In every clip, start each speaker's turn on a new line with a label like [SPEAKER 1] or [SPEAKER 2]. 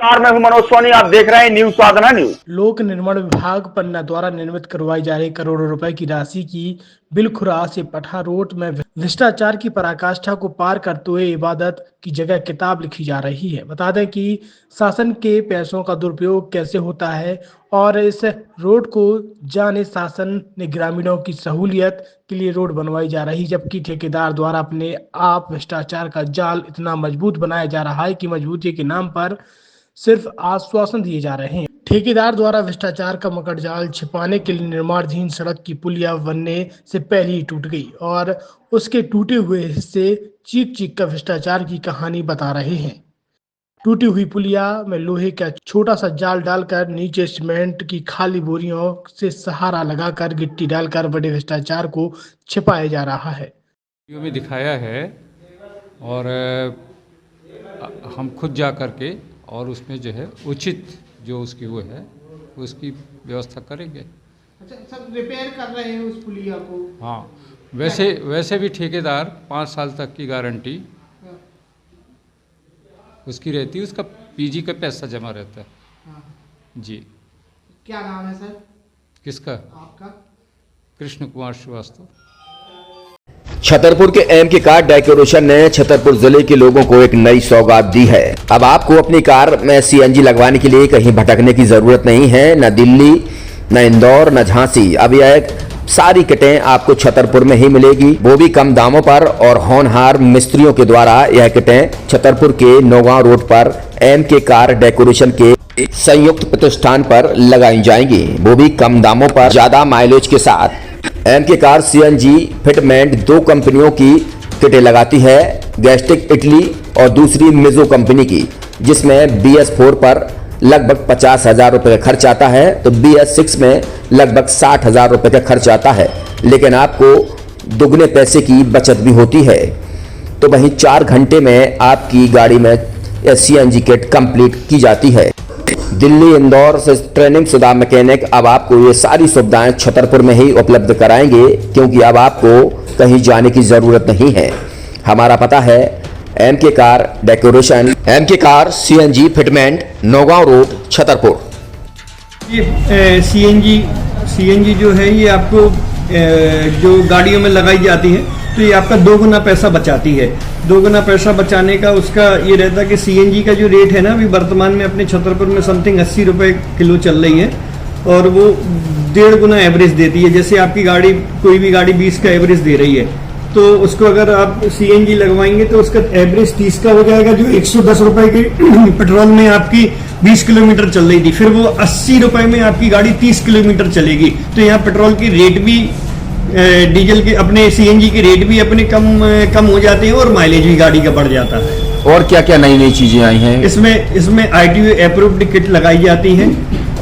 [SPEAKER 1] मैं हूं मनोज सोनी, आप देख रहे हैं न्यूज साधना न्यूज।
[SPEAKER 2] लोक निर्माण विभाग पन्ना द्वारा निर्मित करवाई जा रही करोड़ों रुपए की राशि की बिलखुरा से पठा रोड में भ्रष्टाचार की पराकाष्ठा को पार करते हुए इबादत की जगह किताब लिखी जा रही है। बता दें कि शासन के पैसों का दुरुपयोग कैसे होता है और इस रोड को जाने शासन ने ग्रामीणों की सहूलियत के लिए रोड बनवाई जा रही, जबकि ठेकेदार द्वारा अपने आप भ्रष्टाचार का जाल इतना मजबूत बनाया जा रहा है कि मजबूती के नाम पर सिर्फ आश्वासन दिए जा रहे हैं। ठेकेदार द्वारा भ्रष्टाचार का मकड़जाल छिपाने के लिए निर्माणाधीन सड़क की पुलिया बनने से पहले ही टूट गई और उसके टूटे हुए हिस्से चीख चीख कर भ्रष्टाचार की कहानी बता रहे हैं। टूटी हुई पुलिया में लोहे का छोटा सा जाल डालकर नीचे सीमेंट की खाली बोरियों से सहारा लगाकर गिट्टी डालकर बड़े भ्रष्टाचार को छिपाया जा रहा है।
[SPEAKER 3] वीडियो में दिखाया है और हम खुद जा कर के और उसमें जो है उचित जो उसकी वो है उसकी व्यवस्था करेंगे।
[SPEAKER 2] अच्छा सर, रिपेयर कर रहे हैं उस पुलिया को?
[SPEAKER 3] हाँ, वैसे भी ठेकेदार 5 साल तक की गारंटी उसकी रहती है, उसका पीजी का पैसा जमा रहता है।
[SPEAKER 2] हाँ।
[SPEAKER 3] जी।
[SPEAKER 2] क्या नाम है सर?
[SPEAKER 3] किसका?
[SPEAKER 2] आपका?
[SPEAKER 3] कृष्ण कुमार श्रीवास्तव।
[SPEAKER 4] छतरपुर के एमके कार डेकोरेशन ने छतरपुर जिले के लोगों को एक नई सौगात दी है। अब आपको अपनी कार में सीएनजी लगवाने के लिए कहीं भटकने की जरूरत नहीं है, न दिल्ली, न इंदौर, न झांसी। अब यह सारी किटें आपको छतरपुर में ही मिलेगी, वो भी कम दामों पर और होनहार मिस्त्रियों के द्वारा। यह किटें छतरपुर के नौगांव रोड पर एमके कार डेकोरेशन के संयुक्त प्रतिष्ठान पर लगाई जाएंगी, वो भी कम दामों पर, ज्यादा माइलेज के साथ। एमके कार सीएनजी फिटमेंट 2 कंपनियों की किटें लगाती है, गैस्टिक इटली और दूसरी मिजो कंपनी की, जिसमें BS4 पर लगभग 50,000 रुपए का खर्च आता है, तो BS6 में लगभग 60,000 रुपए का खर्च आता है, लेकिन आपको दुगने पैसे की बचत भी होती है। तो वहीं 4 घंटे में आपकी गाड़ी में सीएनजी किट कंप्लीट की जाती है। दिल्ली, इंदौर से ट्रेनिंग शुदा मैकेनिक अब आपको ये सारी सुविधाएं छतरपुर में ही उपलब्ध कराएंगे, क्योंकि अब आपको कहीं जाने की जरूरत नहीं है। हमारा पता है MK car decoration, MK car CNG fitment, Naugaon road, Chhatarpur.
[SPEAKER 5] ये सीएनजी जो है ये आपको जो गाड़ियों में लगाई जाती है तो ये आपका 2 गुना पैसा बचाती है। 2 गुना पैसा बचाने का उसका ये रहता है कि सीएनजी का जो रेट है ना, अभी वर्तमान में अपने छतरपुर में समथिंग 80 रुपये किलो चल रही है और वो 1.5 गुना एवरेज देती है। जैसे आपकी गाड़ी, कोई भी गाड़ी 20 का एवरेज दे रही है, तो उसको अगर आप सीएनजी लगवाएंगे तो उसका एवरेज 30 का हो जाएगा। जो 110 रुपए की पेट्रोल में आपकी 20 किलोमीटर चल रही थी, फिर वो 80 रुपए में आपकी गाड़ी 30 किलोमीटर चलेगी। तो यहाँ पेट्रोल की रेट भी, डीजल के, अपने सीएनजी के रेट भी अपने कम हो जाते हैं और माइलेज भी गाड़ी का बढ़ जाता है।
[SPEAKER 4] और क्या क्या नई नई चीजें आई हैं?
[SPEAKER 5] इसमें ITO अप्रूव्ड किट लगाई जाती है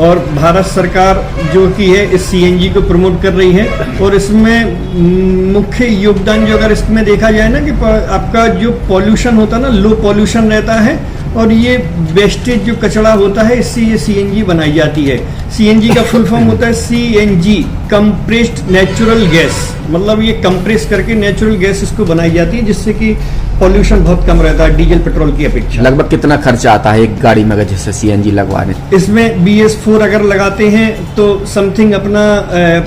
[SPEAKER 5] और भारत सरकार जो की है इस सीएनजी को प्रमोट कर रही है। और इसमें मुख्य योगदान जो अगर इसमें देखा जाए ना, कि आपका जो पॉल्यूशन होता है ना, लो पॉल्यूशन रहता है और ये वेस्टेज जो कचरा होता है, इससे ये सीएनजी बनाई जाती है। सीएनजी का फुल फॉर्म होता है CNG, कंप्रेस्ड नेचुरल गैस, मतलब ये कंप्रेस करके नेचुरल गैस इसको बनाई जाती है, जिससे कि पॉल्यूशन बहुत कम रहता है डीजल पेट्रोल की अपेक्षा।
[SPEAKER 4] लगभग कितना खर्चा आता है एक गाड़ी में जैसे सीएनजी लगवाने?
[SPEAKER 5] इसमें BS4 अगर लगाते हैं तो समथिंग अपना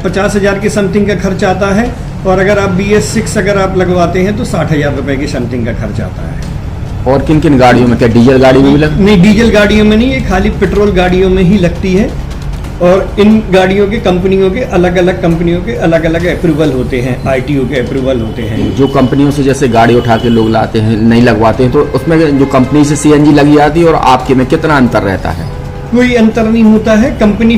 [SPEAKER 5] 50,000 के समथिंग का खर्च आता है, और अगर आप BS6 अगर आप लगवाते हैं तो 60,000 रुपए की समथिंग का खर्च आता है।
[SPEAKER 4] और किन किन गाड़ियों में? क्या डीजल गाड़ी में भी
[SPEAKER 5] नहीं, डीजल गाड़ियों में नहीं, ये खाली पेट्रोल गाड़ियों में ही लगती है। और इन गाड़ियों के कंपनियों के अलग अलग अप्रूवल होते हैं, ITO के अप्रूवल होते हैं।
[SPEAKER 4] जो कंपनियों से जैसे गाड़ी उठा के लोग लाते हैं, नहीं लगवाते हैं, तो उसमें जो कंपनी से सीएनजी लगी जाती है और आपके में कितना अंतर रहता है?
[SPEAKER 5] कोई अंतर नहीं होता है। कंपनी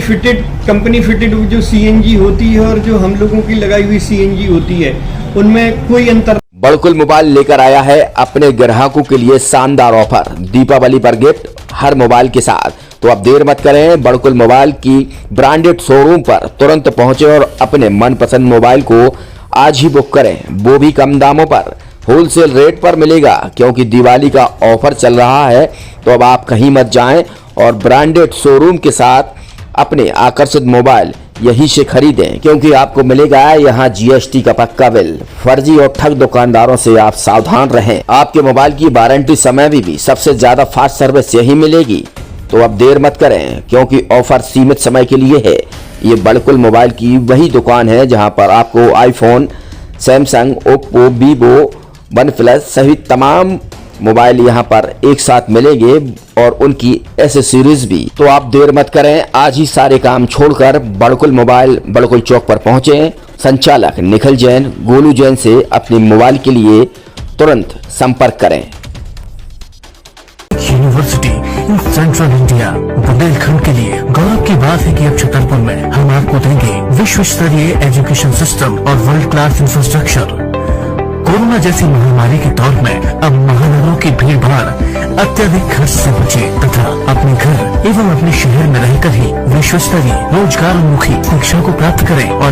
[SPEAKER 5] फिटेड जो सीएनजी होती है और जो हम लोगों की लगाई हुई सीएनजी होती है, उनमें कोई अंतर।
[SPEAKER 4] बड़कुल मोबाइल लेकर आया है अपने ग्राहकों के लिए शानदार ऑफर, दीपावली पर गिफ्ट हर मोबाइल के साथ। तो अब देर मत करें, बड़कुल मोबाइल की ब्रांडेड शोरूम पर तुरंत पहुंचे और अपने मनपसंद मोबाइल को आज ही बुक करें, वो भी कम दामों पर, होलसेल रेट पर मिलेगा, क्योंकि दिवाली का ऑफर चल रहा है। तो अब आप कहीं मत जाएं और ब्रांडेड शोरूम के साथ अपने आकर्षित मोबाइल यहीं से खरीदें, क्योंकि आपको मिलेगा यहाँ GST का पक्का बिल। फर्जी और ठग दुकानदारों से आप सावधान रहें। आपके मोबाइल की वारंटी समय में भी सबसे ज्यादा फास्ट सर्विस यही मिलेगी। तो अब देर मत करें, क्योंकि ऑफर सीमित समय के लिए है। ये बड़कुल मोबाइल की वही दुकान है जहां पर आपको iPhone, Samsung, Oppo, Vivo, OnePlus सहित तमाम मोबाइल यहां पर एक साथ मिलेंगे और उनकी एसेसरीज भी। तो आप देर मत करें, आज ही सारे काम छोड़कर बड़कुल मोबाइल बड़कुल चौक पर पहुंचे। संचालक निखिल जैन, गोलू जैन से अपने मोबाइल के लिए तुरंत संपर्क करें।
[SPEAKER 6] University in central India Bundelkhand के लिए गौरव की बात है कि अब छतरपुर में हम आपको देंगे विश्व स्तरीय एजुकेशन सिस्टम और वर्ल्ड क्लास इंफ्रास्ट्रक्चर। कोरोना जैसी महामारी के दौर में अब महानगरों की भीड़ भाड़ अत्यधिक खर्च से बचे तथा अपने घर एवं अपने शहर में रहकर ही विश्व स्तरीय रोजगार उन्मुखी शिक्षा को प्राप्त करें और